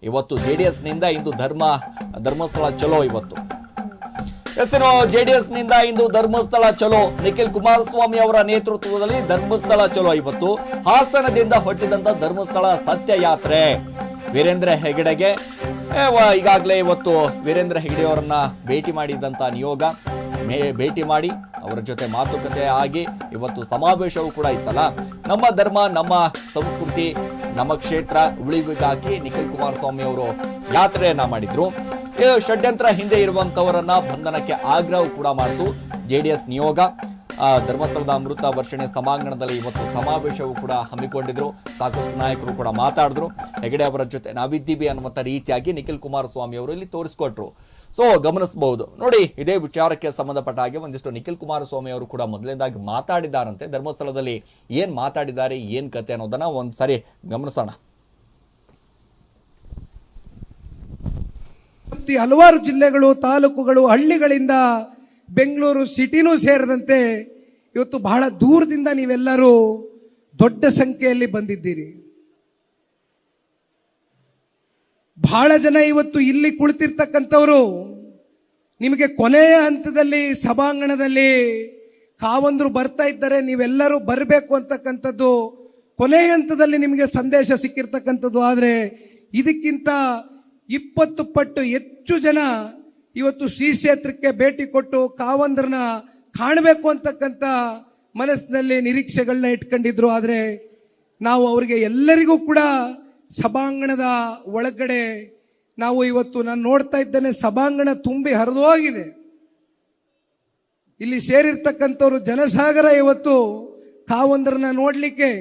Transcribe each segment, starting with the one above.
ಇವತ್ತು JDS ನಿಂದ ಇಂದು ಧರ್ಮಸ್ಥಳ ಚಲೋ ಇವತ್ತು JDS ನಿಂದ ಇಂದು ಧರ್ಮಸ್ಥಳ ಚಲೋ. ನಿಖಿಲ್ ಕುಮಾರಸ್ವಾಮಿ ಅವರ ನೇತೃತ್ವದಲ್ಲಿ ಧರ್ಮಸ್ಥಳ ಚಲೋ. ಇವತ್ತು ಹಾಸನದಿಂದ ಹೊರಟಿದಂತ ಧರ್ಮಸ್ಥಳ ಸತ್ಯ ಯಾತ್ರೆ ವೀರೇಂದ್ರ ಹೆಗಡೆಗೆ ಈಗಾಗಲೇ ಇವತ್ತು ವೀರೇಂದ್ರ ಹೆಗಡೆ ಅವರನ್ನ ಭೇಟಿ ಮಾಡಿದಂತ ನಿಯೋಗ ಭೇಟಿ ಮಾಡಿ ಅವರ ಜೊತೆ ಮಾತುಕತೆ ಆಗಿ ಇವತ್ತು ಸಮಾವೇಶವೂ ಕೂಡ ಇತ್ತಲ್ಲ. ನಮ್ಮ ಧರ್ಮ, ನಮ್ಮ ಸಂಸ್ಕೃತಿ, ನಮ್ಮ ಕ್ಷೇತ್ರ ಉಳಿವಿಗಾಗಿ ನಿಖಿಲ್ ಕುಮಾರಸ್ವಾಮಿ ಅವರು ಯಾತ್ರೆಯನ್ನ ಮಾಡಿದ್ರು. ಷಡ್ಯಂತ್ರ ಹಿಂದೆ ಇರುವಂತವರನ್ನ ಬಂಧನಕ್ಕೆ ಆಗ್ರಹ ಕೂಡ ಮಾಡಿತು JDS ನಿಯೋಗ. ಧರ್ಮಸ್ಥಳದ ಅಮೃತ ವರ್ಷಣೆ ಸಭಾಂಗಣದಲ್ಲಿ ಇವತ್ತು ಸಮಾವೇಶವೂ ಕೂಡ ಹಮ್ಮಿಕೊಂಡಿದ್ರು. ಸಾಕಷ್ಟು ನಾಯಕರು ಕೂಡ ಮಾತಾಡಿದ್ರು. ಹೆಗಡೆ ಅವರ ಜೊತೆ ನಾವಿದ್ದೀವಿ ಅನ್ನುವಂಥ ರೀತಿಯಾಗಿ ನಿಖಿಲ್ ಕುಮಾರಸ್ವಾಮಿ ಅವರು ಇಲ್ಲಿ ತೋರಿಸ್ಕೊಟ್ರು. ಸೊ ಗಮನಿಸಬಹುದು ನೋಡಿ, ಇದೇ ವಿಚಾರಕ್ಕೆ ಸಂಬಂಧಪಟ್ಟ ಹಾಗೆ ಒಂದಿಷ್ಟು ನಿಖಿಲ್ ಕುಮಾರಸ್ವಾಮಿ ಅವರು ಕೂಡ ಮೊದಲನೇದಾಗಿ ಮಾತಾಡಿದ್ದಾರಂತೆ. ಧರ್ಮಸ್ಥಳದಲ್ಲಿ ಏನ್ ಮಾತಾಡಿದ್ದಾರೆ, ಏನ್ ಕತೆ ಅನ್ನೋದನ್ನ ಒಂದ್ಸರಿ ಗಮನಿಸೋಣ. ಹಲವಾರು ಜಿಲ್ಲೆಗಳು, ತಾಲೂಕುಗಳು, ಹಳ್ಳಿಗಳಿಂದ ಬೆಂಗಳೂರು ಸಿಟಿನೂ ಸೇರಿದಂತೆ ಇವತ್ತು ಬಹಳ ದೂರದಿಂದ ನೀವೆಲ್ಲರೂ ದೊಡ್ಡ ಸಂಖ್ಯೆಯಲ್ಲಿ ಬಂದಿದ್ದೀರಿ. ಬಹಳ ಜನ ಇವತ್ತು ಇಲ್ಲಿ ಕುಳಿತಿರ್ತಕ್ಕಂಥವರು ನಿಮಗೆ ಕೊನೆಯ ಹಂತದಲ್ಲಿ ಸಭಾಂಗಣದಲ್ಲಿ ಕಾವಂದ್ರು ಬರ್ತಾ ಇದ್ದಾರೆ, ನೀವೆಲ್ಲರೂ ಬರಬೇಕು ಅಂತಕ್ಕಂಥದ್ದು ಕೊನೆಯ ಹಂತದಲ್ಲಿ ನಿಮಗೆ ಸಂದೇಶ ಸಿಕ್ಕಿರ್ತಕ್ಕಂಥದ್ದು. ಆದರೆ ಇದಕ್ಕಿಂತ 20 ಪಟ್ಟು ಹೆಚ್ಚು ಜನ ಇವತ್ತು ಶ್ರೀ ಕ್ಷೇತ್ರಕ್ಕೆ ಭೇಟಿ ಕೊಟ್ಟು ಕಾವಂದ್ರನ ಕಾಣಬೇಕು ಅಂತಕ್ಕಂಥ ಮನಸ್ಸಿನಲ್ಲಿ ನಿರೀಕ್ಷೆಗಳನ್ನ ಇಟ್ಕೊಂಡಿದ್ರು. ಆದರೆ ನಾವು ಅವರಿಗೆ ಎಲ್ಲರಿಗೂ ಕೂಡ ಸಭಾಂಗಣದ ಒಳಗಡೆ ನಾವು ಇವತ್ತು ನಾನು ನೋಡ್ತಾ ಇದ್ದೇನೆ, ಸಭಾಂಗಣ ತುಂಬಿ ಹರಿದೋಗಿದೆ. ಇಲ್ಲಿ ಸೇರಿರ್ತಕ್ಕಂಥವ್ರು ಜನಸಾಗರ ಇವತ್ತು ಕಾವಂದ್ರನ ನೋಡ್ಲಿಕ್ಕೆ,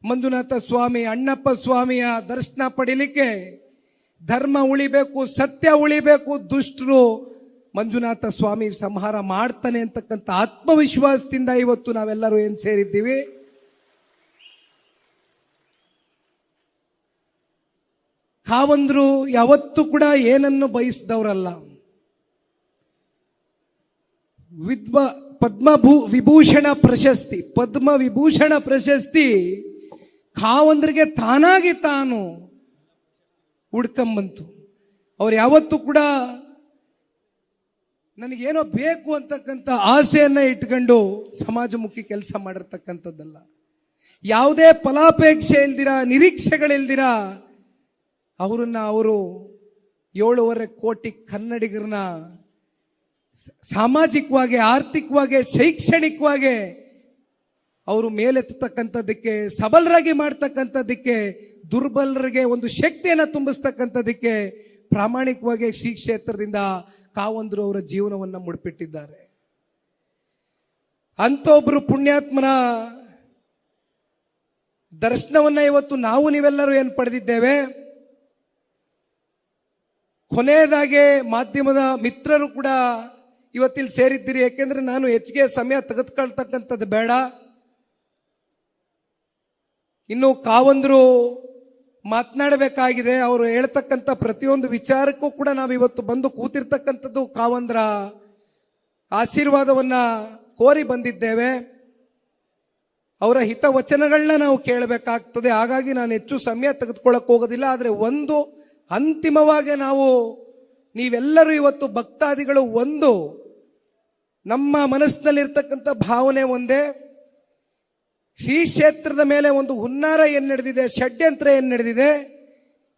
ಮಂಜುನಾಥ ಸ್ವಾಮಿ, ಅಣ್ಣಪ್ಪ ಸ್ವಾಮಿಯ ದರ್ಶನ ಪಡಿಲಿಕ್ಕೆ, ಧರ್ಮ ಉಳಿಬೇಕು, ಸತ್ಯ ಉಳಿಬೇಕು, ದುಷ್ಟರು ಮಂಜುನಾಥ ಸ್ವಾಮಿ ಸಂಹಾರ ಮಾಡ್ತಾನೆ ಅಂತಕ್ಕಂಥ ಆತ್ಮವಿಶ್ವಾಸದಿಂದ ಇವತ್ತು ನಾವೆಲ್ಲರೂ ಏನ್ ಸೇರಿದ್ದೀವಿ. ಕಾವಂದ್ರು ಯಾವತ್ತೂ ಕೂಡ ಏನನ್ನು ಬಯಸಿದವರಲ್ಲ. ಪದ್ಮ ವಿಭೂಷಣ ಪ್ರಶಸ್ತಿ ಕಾವಂದ್ರಿಗೆ ತಾನಾಗಿ ತಾನು ಹುಡ್ಕೊಂಬಂತು. ಅವ್ರು ಯಾವತ್ತೂ ಕೂಡ ನನಗೇನೋ ಬೇಕು ಅಂತಕ್ಕಂಥ ಆಸೆಯನ್ನ ಇಟ್ಕೊಂಡು ಸಮಾಜಮುಖಿ ಕೆಲಸ ಮಾಡಿರ್ತಕ್ಕಂಥದ್ದಲ್ಲ. ಯಾವುದೇ ಫಲಾಪೇಕ್ಷೆ ಇಲ್ದಿರ, ನಿರೀಕ್ಷೆಗಳಿಲ್ದಿರ ಅವರು 7.5 ಕೋಟಿ ಕನ್ನಡಿಗರನ್ನ ಸಾಮಾಜಿಕವಾಗಿ, ಆರ್ಥಿಕವಾಗಿ, ಶೈಕ್ಷಣಿಕವಾಗಿ ಅವರು ಮೇಲೆತ್ತಕ್ಕಂಥದ್ದಕ್ಕೆ, ಸಬಲರಾಗಿ ಮಾಡ್ತಕ್ಕಂಥದ್ದಕ್ಕೆ, ದುರ್ಬಲರಿಗೆ ಒಂದು ಶಕ್ತಿಯನ್ನು ತುಂಬಿಸ್ತಕ್ಕಂಥದ್ದಕ್ಕೆ ಪ್ರಾಮಾಣಿಕವಾಗಿ ಶ್ರೀ ಕ್ಷೇತ್ರದಿಂದ ಕಾವಂದ್ರು ಅವರ ಜೀವನವನ್ನು ಮುಡಿಪಿಟ್ಟಿದ್ದಾರೆ. ಅಂತ ಒಬ್ರು ಪುಣ್ಯಾತ್ಮನ ದರ್ಶನವನ್ನ ಇವತ್ತು ನಾವು ನೀವೆಲ್ಲರೂ ಏನು ಪಡೆದಿದ್ದೇವೆ. ಕೊನೆಯದಾಗಿ ಮಾಧ್ಯಮದ ಮಿತ್ರರು ಕೂಡ ಇವತ್ತಿಲ್ಲಿ ಸೇರಿದ್ದೀರಿ. ಯಾಕೆಂದ್ರೆ ನಾನು ಹೆಚ್ಚಿಗೆ ಸಮಯ ತೆಗೆದುಕೊಳ್ತಕ್ಕಂಥದ್ದು ಬೇಡ. ಇನ್ನು ಕಾವಂದ್ರು ಮಾತನಾಡಬೇಕಾಗಿದೆ. ಅವರು ಹೇಳ್ತಕ್ಕಂಥ ಪ್ರತಿಯೊಂದು ವಿಚಾರಕ್ಕೂ ಕೂಡ ನಾವು ಇವತ್ತು ಬಂದು ಕೂತಿರ್ತಕ್ಕಂಥದ್ದು ಕಾವಂದ್ರ ಆಶೀರ್ವಾದವನ್ನ ಕೋರಿ ಬಂದಿದ್ದೇವೆ. ಅವರ ಹಿತವಚನಗಳನ್ನ ನಾವು ಕೇಳಬೇಕಾಗ್ತದೆ. ಹಾಗಾಗಿ ನಾನು ಹೆಚ್ಚು ಸಮಯ ತೆಗೆದುಕೊಳ್ಳಕ್ ಹೋಗೋದಿಲ್ಲ. ಆದರೆ ಒಂದು ಅಂತಿಮವಾಗಿ ನೀವೆಲ್ಲರೂ ಇವತ್ತು ಭಕ್ತಾದಿಗಳು ನಮ್ಮ ಮನಸ್ಸಿನಲ್ಲಿರ್ತಕ್ಕಂಥ ಭಾವನೆ ಒಂದೇ. ಶ್ರೀ ಕ್ಷೇತ್ರದ ಮೇಲೆ ಒಂದು ಹುನ್ನಾರ ಏನ್ ನಡೆದಿದೆ, ಷಡ್ಯಂತ್ರ ಏನ್ ನಡೆದಿದೆ,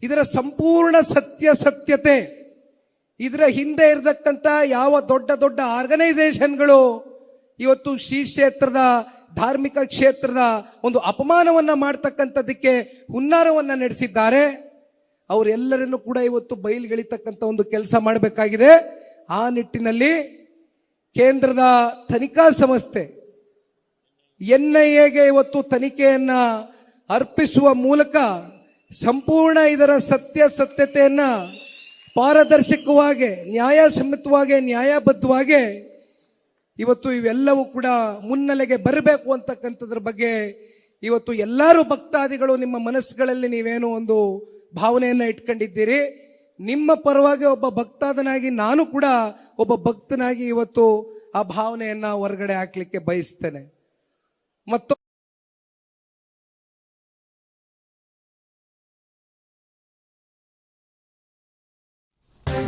ಇದರ ಸಂಪೂರ್ಣ ಸತ್ಯತೆ, ಇದರ ಹಿಂದೆ ಇರತಕ್ಕಂಥ ಯಾವ ದೊಡ್ಡ ಆರ್ಗನೈಸೇಷನ್ಗಳು ಇವತ್ತು ಶ್ರೀ ಕ್ಷೇತ್ರದ, ಧಾರ್ಮಿಕ ಕ್ಷೇತ್ರದ ಒಂದು ಅಪಮಾನವನ್ನ ಮಾಡ್ತಕ್ಕಂಥದ್ದಕ್ಕೆ ಹುನ್ನಾರವನ್ನ ನಡೆಸಿದ್ದಾರೆ. ಅವರೆಲ್ಲರನ್ನು ಕೂಡ ಇವತ್ತು ಬಯಲುಗೆಳಿತಕ್ಕಂಥ ಒಂದು ಕೆಲಸ ಮಾಡಬೇಕಾಗಿದೆ. ಆ ನಿಟ್ಟಿನಲ್ಲಿ ಕೇಂದ್ರದ ತನಿಖಾ ಸಂಸ್ಥೆ NIAಗೆ ಇವತ್ತು ತನಿಖೆಯನ್ನ ಅರ್ಪಿಸುವ ಮೂಲಕ ಸಂಪೂರ್ಣ ಇದರ ಸತ್ಯತೆಯನ್ನ ಪಾರದರ್ಶಕವಾಗಿ, ನ್ಯಾಯಸಮ್ಮತವಾಗಿ, ನ್ಯಾಯಬದ್ಧವಾಗಿ ಇವತ್ತು ಇವೆಲ್ಲವೂ ಕೂಡ ಮುನ್ನೆಲೆಗೆ ಬರಬೇಕು ಅಂತಕ್ಕಂಥದ್ರ ಬಗ್ಗೆ ಇವತ್ತು ಎಲ್ಲರೂ ಭಕ್ತಾದಿಗಳು ನಿಮ್ಮ ಮನಸ್ಸುಗಳಲ್ಲಿ ನೀವೇನೋ ಒಂದು ಭಾವನೆಯನ್ನ ಇಟ್ಕೊಂಡಿದ್ದೀರಿ. ನಿಮ್ಮ ಪರವಾಗಿ ಒಬ್ಬ ಭಕ್ತಾದನಾಗಿ ನಾನು ಕೂಡ ಒಬ್ಬ ಭಕ್ತನಾಗಿ ಇವತ್ತು ಆ ಭಾವನೆಯನ್ನ ಹೊರಗಡೆ ಹಾಕ್ಲಿಕ್ಕೆ ಬಯಸ್ತೇನೆ. ಮತ್ತು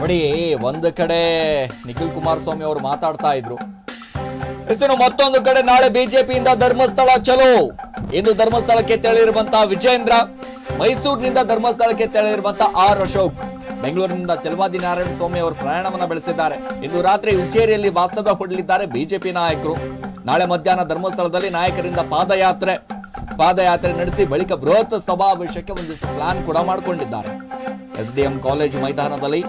ನೋಡಿ, ಒಂದು ಕಡೆ ನಿಖಿಲ್ ಕುಮಾರಸ್ವಾಮಿ ಅವರು ಮಾತಾಡ್ತಾ ಇದ್ರು, ಇನ್ನು ಮತ್ತೊಂದು ಕಡೆ ನಾಳೆ ಬಿಜೆಪಿಯಿಂದ ಧರ್ಮಸ್ಥಳ ಚಲೋ. ಇಂದು ಧರ್ಮಸ್ಥಳಕ್ಕೆ ತೆರಳಿರುವಂತಹ ವಿಜೇಂದ್ರ, ಮೈಸೂರಿನಿಂದ ಧರ್ಮಸ್ಥಳಕ್ಕೆ ತೆರಳಿರುವಂತಹ ಆರ್ ಅಶೋಕ್, ಬೆಂಗಳೂರಿನಿಂದ ಚಲವಾದಿ ನಾರಾಯಣ ಸ್ವಾಮಿ ಅವರು ಪ್ರಯಾಣವನ್ನ ಬೆಳೆಸಿದ್ದಾರೆ. ಇಂದು ರಾತ್ರಿ ಉಜ್ಜೇರಿಯಲ್ಲಿ ವಾಸ್ತವ್ಯ ಹೂಡಲಿದ್ದಾರೆ ಬಿಜೆಪಿ ನಾಯಕರು. ನಾಳೆ ಮಧ್ಯಾಹ್ನ ಧರ್ಮಸ್ಥಳದಲ್ಲಿ ನಾಯಕರಿಂದ ಪಾದಯಾತ್ರೆ ನಡೆಸಿ ಬಳಿಕ ಬೃಹತ್ ಸಮಾವೇಶಕ್ಕೆ ಒಂದಿಷ್ಟು ಪ್ಲಾನ್ ಕೂಡ ಮಾಡಿಕೊಂಡಿದ್ದಾರೆ. SDM ಕಾಲೇಜು ಮೈದಾನದಲ್ಲಿ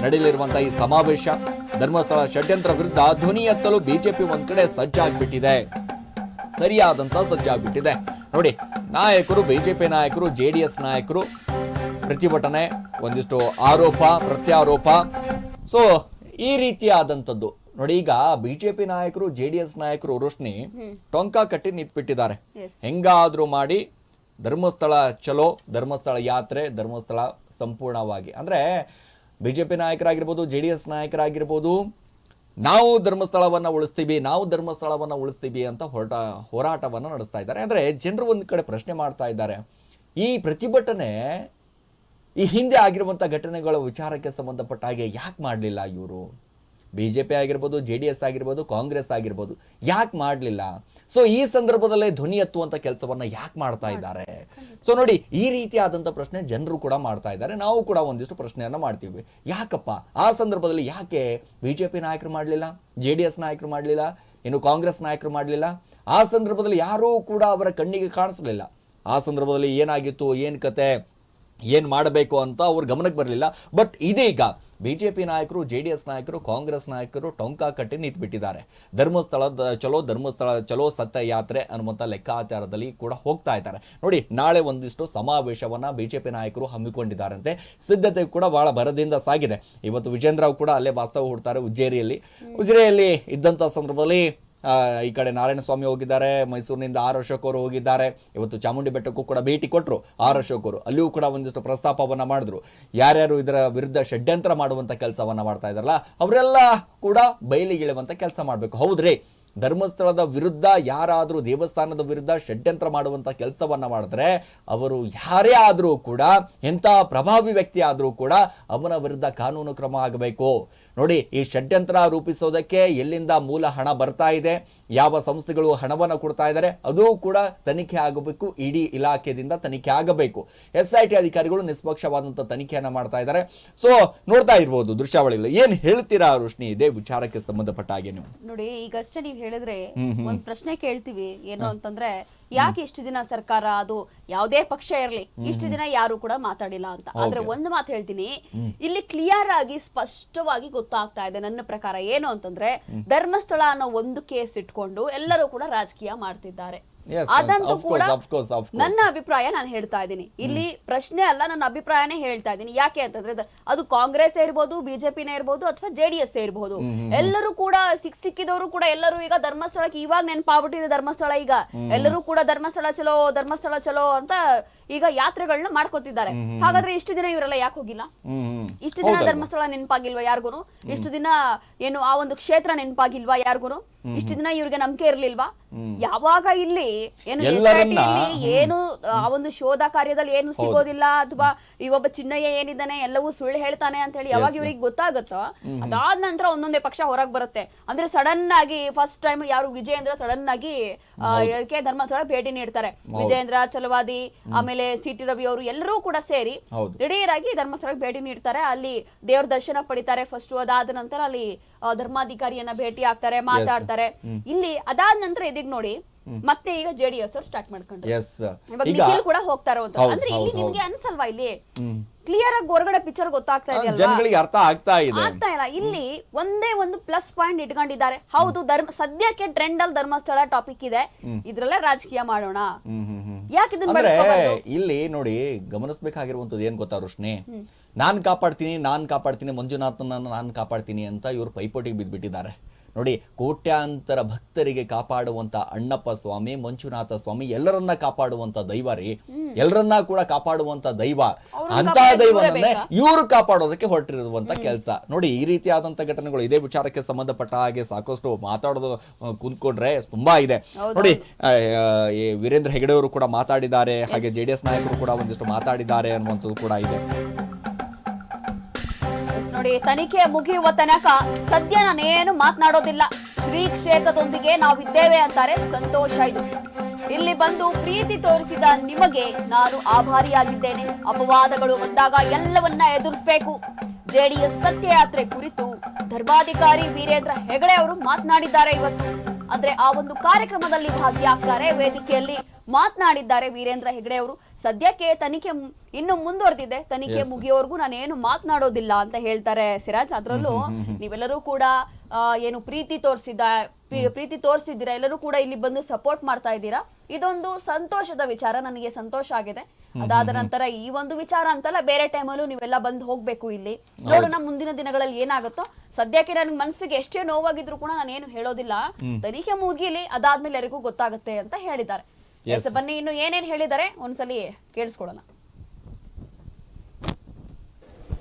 ನಡೆಯಲಿರುವಂತಹ ಈ ಸಮಾವೇಶ, ಧರ್ಮಸ್ಥಳ ಷಡ್ಯಂತ್ರ ವಿರುದ್ಧ ಧ್ವನಿ ಎತ್ತಲು ಬಿಜೆಪಿ ಒಂದ್ ಕಡೆ ಸಜ್ಜಾಗ್ಬಿಟ್ಟಿದೆ, ಸರಿಯಾದಂತ ಸಜ್ಜಾಗ್ಬಿಟ್ಟಿದೆ. ನೋಡಿ, ನಾಯಕರು, ಬಿಜೆಪಿ ನಾಯಕರು, JDS ನಾಯಕರು ಪ್ರತಿಭಟನೆ, ಒಂದಿಷ್ಟು ಆರೋಪ ಪ್ರತ್ಯಾರೋಪ, ಸೊ ಈ ರೀತಿಯಾದಂಥದ್ದು. ನೋಡಿ, ಈಗ ಬಿಜೆಪಿ ನಾಯಕರು, JDS ನಾಯಕರು ರೋಶ್ನಿ ಟೊಂಕ ಕಟ್ಟಿ ನಿಂತ್ಬಿಟ್ಟಿದ್ದಾರೆ. ಹೆಂಗಾದ್ರೂ ಮಾಡಿ ಧರ್ಮಸ್ಥಳ ಚಲೋ, ಧರ್ಮಸ್ಥಳ ಯಾತ್ರೆ, ಧರ್ಮಸ್ಥಳ ಸಂಪೂರ್ಣವಾಗಿ, ಅಂದ್ರೆ ಬಿಜೆಪಿ ನಾಯಕರಾಗಿರ್ಬೋದು, JDS ನಾಯಕರಾಗಿರ್ಬೋದು, ನಾವು ಧರ್ಮಸ್ಥಳವನ್ನ ಉಳಿಸ್ತೀವಿ ಅಂತ ಹೋರಾಟವನ್ನು ನಡೆಸ್ತಾ ಇದ್ದಾರೆ. ಅಂದ್ರೆ ಜನರು ಒಂದು ಕಡೆ ಪ್ರಶ್ನೆ ಮಾಡ್ತಾ ಇದ್ದಾರೆ, ಈ ಪ್ರತಿಭಟನೆ ಈ ಹಿಂದೆ ಆಗಿರುವಂಥ ಘಟನೆಗಳ ವಿಚಾರಕ್ಕೆ ಸಂಬಂಧಪಟ್ಟ ಹಾಗೆ ಯಾಕೆ ಮಾಡಲಿಲ್ಲ ಇವರು? ಬಿಜೆಪಿ ಆಗಿರ್ಬೋದು, JDS ಆಗಿರ್ಬೋದು, ಕಾಂಗ್ರೆಸ್ ಆಗಿರ್ಬೋದು, ಯಾಕೆ ಮಾಡಲಿಲ್ಲ? ಸೊ ಈ ಸಂದರ್ಭದಲ್ಲೇ ಧ್ವನಿ ಎತ್ತುವಂಥ ಕೆಲಸವನ್ನ ಯಾಕೆ ಮಾಡ್ತಾ ಇದ್ದಾರೆ? ಸೊ ನೋಡಿ, ಈ ರೀತಿಯಾದಂಥ ಪ್ರಶ್ನೆ ಜನರು ಕೂಡ ಮಾಡ್ತಾ ಇದ್ದಾರೆ. ನಾವು ಕೂಡ ಒಂದಿಷ್ಟು ಪ್ರಶ್ನೆಯನ್ನ ಮಾಡ್ತೀವಿ, ಯಾಕಪ್ಪ ಆ ಸಂದರ್ಭದಲ್ಲಿ ಯಾಕೆ ಬಿಜೆಪಿ ನಾಯಕರು ಮಾಡಲಿಲ್ಲ, JDS ನಾಯಕರು ಮಾಡಲಿಲ್ಲ, ಇನ್ನು ಕಾಂಗ್ರೆಸ್ ನಾಯಕರು ಮಾಡಲಿಲ್ಲ? ಆ ಸಂದರ್ಭದಲ್ಲಿ ಯಾರೂ ಕೂಡ ಅವರ ಕಣ್ಣಿಗೆ ಕಾಣಿಸಲಿಲ್ಲ. ಆ ಸಂದರ್ಭದಲ್ಲಿ ಏನಾಗಿತ್ತು, ಏನು ಕತೆ, ಏನು ಮಾಡಬೇಕು ಅಂತ ಅವ್ರ ಗಮನಕ್ಕೆ ಬರಲಿಲ್ಲ. ಬಟ್ ಇದೀಗ ಬಿಜೆಪಿ ನಾಯಕರು, JDS ನಾಯಕರು, ಕಾಂಗ್ರೆಸ್ ನಾಯಕರು ಟೊಂಕ ಕಟ್ಟಿ ನಿಂತುಬಿಟ್ಟಿದ್ದಾರೆ. ಧರ್ಮಸ್ಥಳ ಚಲೋ ಸತ್ಯ ಯಾತ್ರೆ ಅನ್ನುವಂಥ ಲೆಕ್ಕಾಚಾರದಲ್ಲಿ ಕೂಡ ಹೋಗ್ತಾ ಇದ್ದಾರೆ. ನೋಡಿ, ನಾಳೆ ಒಂದಿಷ್ಟು ಸಮಾವೇಶವನ್ನ ಬಿಜೆಪಿ ನಾಯಕರು ಹಮ್ಮಿಕೊಂಡಿದ್ದಾರಂತೆ. ಸಿದ್ಧತೆ ಕೂಡ ಬಹಳ ಭರದಿಂದ ಸಾಗಿದೆ. ಇವತ್ತು ವಿಜೇಂದ್ರ ಕೂಡ ಅಲ್ಲೇ ವಾಸ್ತವ ಹೂಡ್ತಾರೆ ಉಜಿರೆಯಲ್ಲಿ ಇದ್ದಂಥ ಸಂದರ್ಭದಲ್ಲಿ ಈ ಕಡೆ ನಾರಾಯಣ ಸ್ವಾಮಿ ಹೋಗಿದ್ದಾರೆ, ಮೈಸೂರಿನಿಂದ ಆರ್ ಅಶೋಕ್ ಅವರು ಹೋಗಿದ್ದಾರೆ. ಇವತ್ತು ಚಾಮುಂಡಿ ಬೆಟ್ಟಕ್ಕೂ ಕೂಡ ಭೇಟಿ ಕೊಟ್ಟರು ಆರ್ ಅಶೋಕ್ ಅವರು. ಅಲ್ಲಿಯೂ ಕೂಡ ಒಂದಿಷ್ಟು ಪ್ರಸ್ತಾಪವನ್ನ ಮಾಡಿದ್ರು. ಯಾರ್ಯಾರು ಇದರ ವಿರುದ್ಧ ಷಡ್ಯಂತ್ರ ಮಾಡುವಂತ ಕೆಲಸವನ್ನ ಮಾಡ್ತಾ ಇದಾರಲ್ಲ, ಅವರೆಲ್ಲ ಕೂಡ ಬಯಲಿಗಿಳುವಂತ ಕೆಲಸ ಮಾಡಬೇಕು. ಹೌದ್ರಿ, ಧರ್ಮಸ್ಥಳದ ವಿರುದ್ಧ ಯಾರಾದರೂ, ದೇವಸ್ಥಾನದ ವಿರುದ್ಧ ಷಡ್ಯಂತ್ರ ಮಾಡುವಂಥ ಕೆಲಸವನ್ನ ಮಾಡಿದ್ರೆ ಅವರು ಯಾರೇ ಆದರೂ ಕೂಡ, ಎಂಥ ಪ್ರಭಾವಿ ವ್ಯಕ್ತಿ ಆದರೂ ಕೂಡ ಅವನ ವಿರುದ್ಧ ಕಾನೂನು ಕ್ರಮ ಆಗಬೇಕು. ನೋಡಿ, ಈ ಷಡ್ಯಂತ್ರ ರೂಪಿಸೋದಕ್ಕೆ ಎಲ್ಲಿಂದ ಮೂಲ ಹಣ ಬರ್ತಾ ಇದೆ, ಯಾವ ಸಂಸ್ಥೆಗಳು ಹಣವನ್ನು ಕೊಡ್ತಾ ಇದ್ದಾರೆ, ಅದು ಕೂಡ ತನಿಖೆ ಆಗಬೇಕು. ಇಡಿ ಇಲಾಖೆಯಿಂದ ತನಿಖೆ ಆಗಬೇಕು. SIT ಅಧಿಕಾರಿಗಳು ನಿಷ್ಪಕ್ಷವಾದಂಥ ತನಿಖೆಯನ್ನು ಮಾಡ್ತಾ ಇದ್ದಾರೆ. ಸೊ ನೋಡ್ತಾ ಇರ್ಬೋದು ದೃಶ್ಯಾವಳಿಗಳು. ಏನ್ ಹೇಳ್ತೀರಾ ರೋಶ್ನಿ ಇದೇ ವಿಚಾರಕ್ಕೆ ಸಂಬಂಧಪಟ್ಟ ಹಾಗೆ? ನೀವು ನೋಡಿ, ಈಗಷ್ಟೇ ನೀವು ಹೇಳಿದ್ರೆ ಒಂದ್ ಪ್ರಶ್ನೆ ಕೇಳ್ತೀವಿ, ಏನು ಅಂತಂದ್ರೆ, ಯಾಕೆ ಇಷ್ಟು ದಿನ ಸರ್ಕಾರ, ಅದು ಯಾವುದೇ ಪಕ್ಷ ಇರಲಿ, ಇಷ್ಟು ದಿನ ಯಾರು ಕೂಡ ಮಾತಾಡಿಲ್ಲ ಅಂತ. ಆದ್ರೆ ಒಂದು ಮಾತು ಹೇಳ್ತೀನಿ, ಇಲ್ಲಿ ಕ್ಲಿಯರ್ ಆಗಿ ಸ್ಪಷ್ಟವಾಗಿ ಗೊತ್ತಾಗ್ತಾ ಇದೆ ನನ್ನ ಪ್ರಕಾರ. ಏನು ಅಂತಂದ್ರೆ, ಧರ್ಮಸ್ಥಳ ಅನ್ನೋ ಒಂದು ಕೇಸ್ ಇಟ್ಕೊಂಡು ಎಲ್ಲರೂ ಕೂಡ ರಾಜಕೀಯ ಮಾಡ್ತಿದ್ದಾರೆ. ಅದಂತೂ ಕೂಡ ನನ್ನ ಅಭಿಪ್ರಾಯ ನಾನು ಹೇಳ್ತಾ ಇದ್ದೀನಿ. ಇಲ್ಲಿ ಪ್ರಶ್ನೆ ಅಲ್ಲ, ನನ್ನ ಅಭಿಪ್ರಾಯನೇ ಹೇಳ್ತಾ ಇದ್ದೀನಿ. ಯಾಕೆ ಅಂತಂದ್ರೆ, ಅದು ಕಾಂಗ್ರೆಸ್ ಇರ್ಬೋದು, ಬಿಜೆಪಿನೇ ಇರ್ಬೋದು, ಅಥವಾ JDS ಇರ್ಬೋದು, ಎಲ್ಲರೂ ಕೂಡ ಸಿಕ್ಕಿದವರು ಕೂಡ ಎಲ್ಲರೂ ಈಗ ಧರ್ಮಸ್ಥಳಕ್ಕೆ ಇವಾಗ ನೆನಪಾಗ್ಬಿಟ್ಟಿದೆ. ಧರ್ಮಸ್ಥಳ ಈಗ ಎಲ್ಲರೂ ಕೂಡ ಧರ್ಮಸ್ಥಳ ಚಲೋ ಅಂತ ಈಗ ಯಾತ್ರೆಗಳನ್ನ ಮಾಡ್ಕೊತಿದ್ದಾರೆ. ಹಾಗಾದ್ರೆ ಇಷ್ಟು ದಿನ ಇವರೆಲ್ಲ ಯಾಕೆ ಹೋಗಿಲ್ಲ? ಇಷ್ಟು ದಿನ ಧರ್ಮಸ್ಥಳ ನೆನಪಾಗಿಲ್ವಾ ಯಾರಿಗೂ? ಇಷ್ಟು ದಿನ ಏನು ಆ ಒಂದು ಕ್ಷೇತ್ರ ನೆನಪಾಗಿಲ್ವಾ ಯಾರಿಗೂ? ಇಷ್ಟು ದಿನ ಇವ್ರಿಗೆ ನಂಬಿಕೆ ಇರ್ಲಿಲ್ವಾ? ಯಾವಾಗ ಇಲ್ಲಿ ಏನು ಆ ಒಂದು ಶೋಧ ಕಾರ್ಯದಲ್ಲಿ ಏನು ಸಿಗೋದಿಲ್ಲ, ಅಥವಾ ಈ ಒಬ್ಬ ಚಿನ್ನಯ್ಯ ಏನಿದ್ದಾನೆ ಎಲ್ಲವೂ ಸುಳ್ಳು ಹೇಳ್ತಾನೆ ಅಂತ ಹೇಳಿ ಯಾವಾಗ ಇವ್ರಿಗೆ ಗೊತ್ತಾಗತ್ತೋ, ಅದಾದ ನಂತರ ಒಂದೊಂದೇ ಪಕ್ಷ ಹೊರಗೆ ಬರುತ್ತೆ. ಅಂದ್ರೆ ಸಡನ್ ಆಗಿ ಫಸ್ಟ್ ಟೈಮ್ ಯಾರು ವಿಜಯೇಂದ್ರ ಸಡನ್ ಆಗಿ ಧರ್ಮಸ್ಥಳ ಭೇಟಿ ನೀಡ್ತಾರೆ. ವಿಜಯೇಂದ್ರ, ಚಲವಾದಿ, ಆಮೇಲೆ CT ರವಿ ಅವರು ಎಲ್ಲರೂ ಕೂಡ ಸೇರಿ ದಿಢೀರಾಗಿ ಧರ್ಮಸ್ಥಳಕ್ಕೆ ಭೇಟಿ ನೀಡ್ತಾರೆ. ಅಲ್ಲಿ ದೇವ್ರ ದರ್ಶನ ಪಡಿತಾರೆ ಫಸ್ಟ್. ಅದಾದ ನಂತರ ಅಲ್ಲಿ ಧರ್ಮಾಧಿಕಾರಿಯನ್ನ ಭೇಟಿ ಆಗ್ತಾರೆ, ಮಾತಾಡ್ತಾರೆ. ಇಲ್ಲಿ ಅದಾದ ನಂತರ ಇದೀಗ ನೋಡಿ, ಮತ್ತೆ ಈಗ JDS ಅವ್ರು ಸ್ಟಾರ್ಟ್ ಮಾಡ್ಕೊಂಡ್ರು. ಇವಾಗ ನಿಖಿಲ್ ಕೂಡ ಹೋಗ್ತಾರ ಅಂತ. ಅಂದ್ರೆ ಇಲ್ಲಿ ನಿಮ್ಗೆ ಅನ್ಸಲ್ವಾ, ಇಲ್ಲಿ ಕ್ಲಿಯರ್ ಆಗಿ ಹೊರಗಡೆ ಪಿಕ್ಚರ್ ಗೊತ್ತಾಗ್ತಾ ಇದೆ, ಜನಗಳಿಗೆ ಅರ್ಥ ಆಗ್ತಾ ಇಲ್ಲ. ಇಲ್ಲಿ ಒಂದೇ ಒಂದು ಪ್ಲಸ್ ಪಾಯಿಂಟ್ ಇಟ್ಕೊಂಡಿದ್ದಾರೆ. ಹೌದು, ಸದ್ಯಕ್ಕೆ ಟ್ರೆಂಡ್ ಅಲ್ಲಿ ಧರ್ಮಸ್ಥಳ ಟಾಪಿಕ್ ಇದೆ, ಇದ್ರಲ್ಲೇ ರಾಜಕೀಯ ಮಾಡೋಣ. ಯಾಕೆ ಇಲ್ಲಿ ನೋಡಿ, ಗಮನಿಸಬೇಕಾಗಿರುವಂತದ್ದು ಏನ್ ಗೊತ್ತಾ ರೋಶ್ನಿ? ನಾನ್ ಕಾಪಾಡ್ತೀನಿ ಮಂಜುನಾಥನ ನಾನ್ ಕಾಪಾಡ್ತೀನಿ ಅಂತ ಇವರು ಪೈಪೋಟಿಗೆ ಬಿದ್ದ್ಬಿಟ್ಟಿದ್ದಾರೆ. ನೋಡಿ, ಕೋಟ್ಯಾಂತರ ಭಕ್ತರಿಗೆ ಕಾಪಾಡುವಂತ ಅಣ್ಣಪ್ಪ ಸ್ವಾಮಿ, ಮಂಜುನಾಥ ಸ್ವಾಮಿ ಎಲ್ಲರನ್ನ ಕಾಪಾಡುವಂತ ದೈವ ರೀ, ಎಲ್ಲರನ್ನ ಕೂಡ ಕಾಪಾಡುವಂತ ದೈವ. ಅಂತ ದೈವನನ್ನೇ ಇವರು ಕಾಪಾಡೋದಕ್ಕೆ ಹೊರಟಿರುವಂತ ಕೆಲಸ. ನೋಡಿ, ಈ ರೀತಿಯಾದಂತ ಘಟನೆಗಳು ಇದೇ ವಿಚಾರಕ್ಕೆ ಸಂಬಂಧಪಟ್ಟ ಹಾಗೆ ಸಾಕಷ್ಟು ಮಾತಾಡೋದು ಕುಂತ್ಕೊಂಡ್ರೆ ತುಂಬಾ ಇದೆ. ನೋಡಿ, ವೀರೇಂದ್ರ ಹೆಗಡೆ ಅವರು ಕೂಡ ಮಾತಾಡಿದ್ದಾರೆ, ಹಾಗೆ JDS ನಾಯಕರು ಕೂಡ ಒಂದಿಷ್ಟು ಮಾತಾಡಿದ್ದಾರೆ ಅನ್ನುವಂಥದ್ದು ಕೂಡ ಇದೆ. ನೋಡಿ, ತನಿಖೆ ಮುಗಿಯುವ ತನಕ ಸದ್ಯ ನಾನೇನು ಮಾತನಾಡೋದಿಲ್ಲ. ಶ್ರೀ ಕ್ಷೇತ್ರದೊಂದಿಗೆ ನಾವಿದ್ದೇವೆ ಅಂತಾರೆ. ಸಂತೋಷ. ಇದು ಇಲ್ಲಿ ಬಂದು ಪ್ರೀತಿ ತೋರಿಸಿದ ನಿಮಗೆ ನಾನು ಆಭಾರಿಯಾಗಿದ್ದೇನೆ. ಅಪವಾದಗಳು ಬಂದಾಗ ಎಲ್ಲವನ್ನ ಎದುರಿಸಬೇಕು. ಜೆಡಿಎಸ್ ಸತ್ಯಯಾತ್ರೆ ಕುರಿತು ಧರ್ಮಾಧಿಕಾರಿ ವೀರೇಂದ್ರ ಹೆಗಡೆ ಅವರು ಮಾತನಾಡಿದ್ದಾರೆ ಇವತ್ತು. ಅಂದ್ರೆ ಆ ಒಂದು ಕಾರ್ಯಕ್ರಮದಲ್ಲಿ ಭಾಗಿಯಾಗ್ತಾರೆ, ವೇದಿಕೆಯಲ್ಲಿ ಮಾತನಾಡಿದ್ದಾರೆ ವೀರೇಂದ್ರ ಹೆಗಡೆ ಅವರು. ಸದ್ಯಕ್ಕೆ ತನಿಖೆ ಇನ್ನು ಮುಂದುವರೆದಿದೆ, ತನಿಖೆ ಮುಗಿಯೋವರೆಗೂ ನಾನೇನು ಮಾತನಾಡೋದಿಲ್ಲ ಅಂತ ಹೇಳ್ತಾರೆ ಸಿರಾಜ್. ಅದ್ರಲ್ಲೂ ನೀವೆಲ್ಲರೂ ಕೂಡ ಏನು ಪ್ರೀತಿ ತೋರಿಸಿದ್ದೀರಾ, ಎಲ್ಲರೂ ಕೂಡ ಇಲ್ಲಿ ಬಂದು ಸಪೋರ್ಟ್ ಮಾಡ್ತಾ ಇದ್ದೀರಾ. ಇದೊಂದು ಸಂತೋಷದ ವಿಚಾರ, ನನಗೆ ಸಂತೋಷ ಆಗಿದೆ. ಅದಾದ ನಂತರ ಈ ಒಂದು ವಿಚಾರ ಅಂತಲ್ಲ, ಬೇರೆ ಟೈಮಲ್ಲೂ ನೀವೆಲ್ಲ ಬಂದು ಹೋಗ್ಬೇಕು ಇಲ್ಲಿ. ನೋಡೋಣ ಮುಂದಿನ ದಿನಗಳಲ್ಲಿ ಏನಾಗುತ್ತೋ. ಸದ್ಯಕ್ಕೆ ನನ್ ಮನಸ್ಸಿಗೆ ಎಷ್ಟೇ ನೋವಾಗಿದ್ರು ಕೂಡ ನಾನೇನು ಹೇಳೋದಿಲ್ಲ. ತನಿಖೆ ಮುಗಿಲಿ, ಅದಾದ್ಮೇಲೆ ಯಾರಿಗೂ ಗೊತ್ತಾಗುತ್ತೆ ಅಂತ ಹೇಳಿದ್ದಾರೆ. ಬನ್ನಿ, ಇನ್ನು ಏನೇನ್ ಹೇಳಿದ್ದಾರೆ ಒಂದ್ಸಲಿ ಕೇಳಿಸ್ಕೊಳ್ಳೋಣ.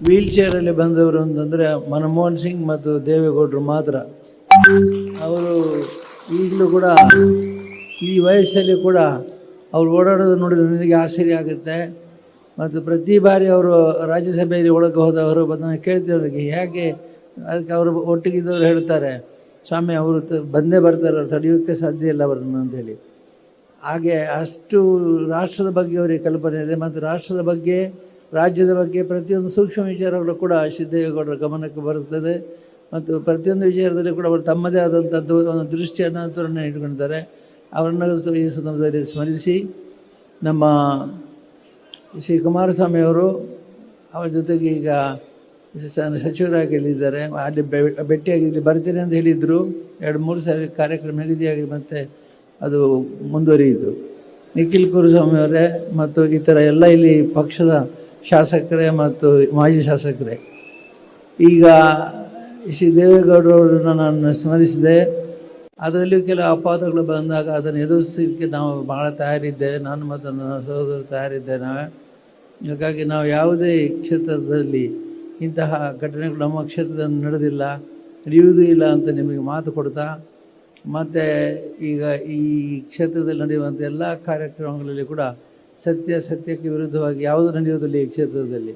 ವೀಲ್ ಚೇರ್ ಅಲ್ಲಿ ಬಂದವರು ಅಂತಂದ್ರೆ ಮನಮೋಹನ್ ಸಿಂಗ್ ಮತ್ತು ದೇವೇಗೌಡರು ಮಾತ್ರ. ಅವರು ಈಗಲೂ ಕೂಡ ಈ ವಯಸ್ಸಲ್ಲಿ ಕೂಡ ಅವ್ರು ಓಡಾಡೋದು ನೋಡಿದ್ರೆ ನನಗೆ ಆಶ್ಚರ್ಯ ಆಗುತ್ತೆ. ಮತ್ತು ಪ್ರತಿ ಬಾರಿ ಅವರು ರಾಜ್ಯಸಭೆಯಲ್ಲಿ ಒಳಗೆ ಹೋದವರು ಬಂದ ಕೇಳ್ತಿರೋರಿಗೆ ಹೇಗೆ, ಅದಕ್ಕೆ ಅವರು ಒಟ್ಟಿಗಿದ್ದವರು ಹೇಳ್ತಾರೆ, ಸ್ವಾಮಿ ಅವರು ಬಂದೇ ಬರ್ತಾರೆ, ಅವ್ರು ತಡೆಯೋಕ್ಕೆ ಸಾಧ್ಯ ಇಲ್ಲ ಅವರನ್ನು ಅಂತೇಳಿ. ಹಾಗೆ ಅಷ್ಟು ರಾಷ್ಟ್ರದ ಬಗ್ಗೆ ಅವರಿಗೆ ಕಲ್ಪನೆ ಇದೆ. ಮತ್ತು ರಾಷ್ಟ್ರದ ಬಗ್ಗೆ, ರಾಜ್ಯದ ಬಗ್ಗೆ ಪ್ರತಿಯೊಂದು ಸೂಕ್ಷ್ಮ ವಿಚಾರಗಳು ಕೂಡ ಸಿದ್ದೇಗೌಡರ ಗಮನಕ್ಕೆ ಬರುತ್ತದೆ. ಮತ್ತು ಪ್ರತಿಯೊಂದು ವಿಚಾರದಲ್ಲಿ ಕೂಡ ಅವರು ತಮ್ಮದೇ ಆದಂಥದ್ದು ಒಂದು ದೃಷ್ಟಿಯನ್ನು ಇಟ್ಕೊಂಡಿದ್ದಾರೆ. ಅವರನ್ನು ಈ ಸಂದರ್ಭದಲ್ಲಿ ಸ್ಮರಿಸಿ, ನಮ್ಮ ಶ್ರೀ ಕುಮಾರಸ್ವಾಮಿ ಅವರು ಅವರ ಜೊತೆಗೆ ಈಗ ಸಚಿವರಾಗಿ ಹೇಳಿದ್ದಾರೆ. ಅಲ್ಲಿ ಭೇಟಿಯಾಗಿ ಇಲ್ಲಿ ಬರ್ತೀನಿ ಅಂತ ಹೇಳಿದರು. 2-3 ಸಾರಿ ಕಾರ್ಯಕ್ರಮ ನಿಗದಿಯಾಗಿ ಮತ್ತೆ ಅದು ಮುಂದುವರಿಯಿತು. ನಿಖಿಲ್ ಕುಮಾರಸ್ವಾಮಿ ಅವರೇ ಮತ್ತು ಇತರ ಎಲ್ಲ ಇಲ್ಲಿ ಪಕ್ಷದ ಶಾಸಕರೇ ಮತ್ತು ಮಾಜಿ ಶಾಸಕರೇ, ಈಗ ಶ್ರೀ ದೇವೇಗೌಡರವರನ್ನು ನಾನು ಸ್ಮರಿಸಿದೆ. ಅದರಲ್ಲಿಯೂ ಕೆಲವು ಅಪವಾದಗಳು ಬಂದಾಗ ಅದನ್ನು ಎದುರಿಸಲಿಕ್ಕೆ ನಾವು ಭಾಳ ತಯಾರಿದ್ದೇವೆ. ನಾನು ಮತ್ತು ನನ್ನ ಸಹೋದರರು ತಯಾರಿದ್ದೇವೆ ನಾವೇ. ಹಾಗಾಗಿ ನಾವು ಯಾವುದೇ ಕ್ಷೇತ್ರದಲ್ಲಿ ಇಂತಹ ಘಟನೆಗಳು ನಮ್ಮ ಕ್ಷೇತ್ರದಲ್ಲಿ ನಡೆದಿಲ್ಲ, ನಡೆಯುವುದೂ ಇಲ್ಲ ಅಂತ ನಿಮಗೆ ಮಾತು ಕೊಡ್ತಾ, ಮತ್ತು ಈಗ ಈ ಕ್ಷೇತ್ರದಲ್ಲಿ ನಡೆಯುವಂಥ ಎಲ್ಲ ಕಾರ್ಯಕ್ರಮಗಳಲ್ಲಿ ಕೂಡ ಸತ್ಯಕ್ಕೆ ವಿರುದ್ಧವಾಗಿ ಯಾವುದು ನಡೆಯುವುದಿಲ್ಲ ಈ ಕ್ಷೇತ್ರದಲ್ಲಿ.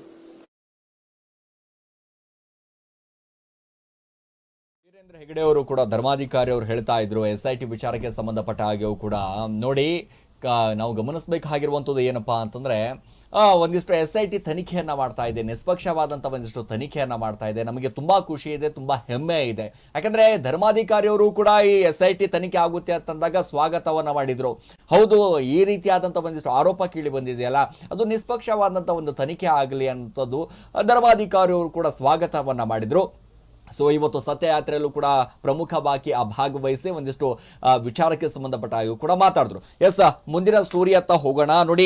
ವೀರೇಂದ್ರ ಹೆಗಡೆ ಅವರು ಕೂಡ ಧರ್ಮಾಧಿಕಾರಿ ಅವರು ಹೇಳ್ತಾ ಇದ್ರು SIT ವಿಚಾರಕ್ಕೆ ಸಂಬಂಧಪಟ್ಟ ಹಾಗೆಯೂ ಕೂಡ ನೋಡಿ, ನಾವು ಗಮನಿಸಬೇಕಾಗಿರುವಂಥದ್ದು ಏನಪ್ಪಾ ಅಂತಂದ್ರೆ ಒಂದಿಷ್ಟು SIT ತನಿಖೆಯನ್ನ ಮಾಡ್ತಾ ಇದೆ, ನಿಷ್ಪಕ್ಷವಾದಂಥ ಒಂದಿಷ್ಟು ತನಿಖೆಯನ್ನ ಮಾಡ್ತಾ ಇದೆ. ನಮಗೆ ತುಂಬಾ ಖುಷಿ ಇದೆ, ತುಂಬಾ ಹೆಮ್ಮೆ ಇದೆ. ಯಾಕಂದ್ರೆ ಧರ್ಮಾಧಿಕಾರಿಯವರು ಕೂಡ ಈ SIT ತನಿಖೆ ಆಗುತ್ತೆ ಅಂತಂದಾಗ ಸ್ವಾಗತವನ್ನ ಮಾಡಿದ್ರು. ಹೌದು, ಈ ರೀತಿಯಾದಂಥ ಒಂದಿಷ್ಟು ಆರೋಪ ಕೇಳಿ ಬಂದಿದೆಯಲ್ಲ, ಅದು ನಿಷ್ಪಕ್ಷವಾದಂಥ ಒಂದು ತನಿಖೆ ಆಗಲಿ ಅಂತದ್ದು ಧರ್ಮಾಧಿಕಾರಿಯವರು ಕೂಡ ಸ್ವಾಗತವನ್ನ ಮಾಡಿದ್ರು. ಸೊ ಇವತ್ತು ಸತ್ಯಯಾತ್ರೆಯಲ್ಲೂ ಕೂಡ ಪ್ರಮುಖವಾಗಿ ಭಾಗವಹಿಸಿ ಒಂದಿಷ್ಟು ವಿಚಾರಕ್ಕೆ ಸಂಬಂಧಪಟ್ಟ ಕೂಡ ಮಾತಾಡಿದ್ರು. ಎಸ್, ಮುಂದಿನ ಸ್ಟೋರಿ ಅತ್ತ ಹೋಗೋಣ. ನೋಡಿ,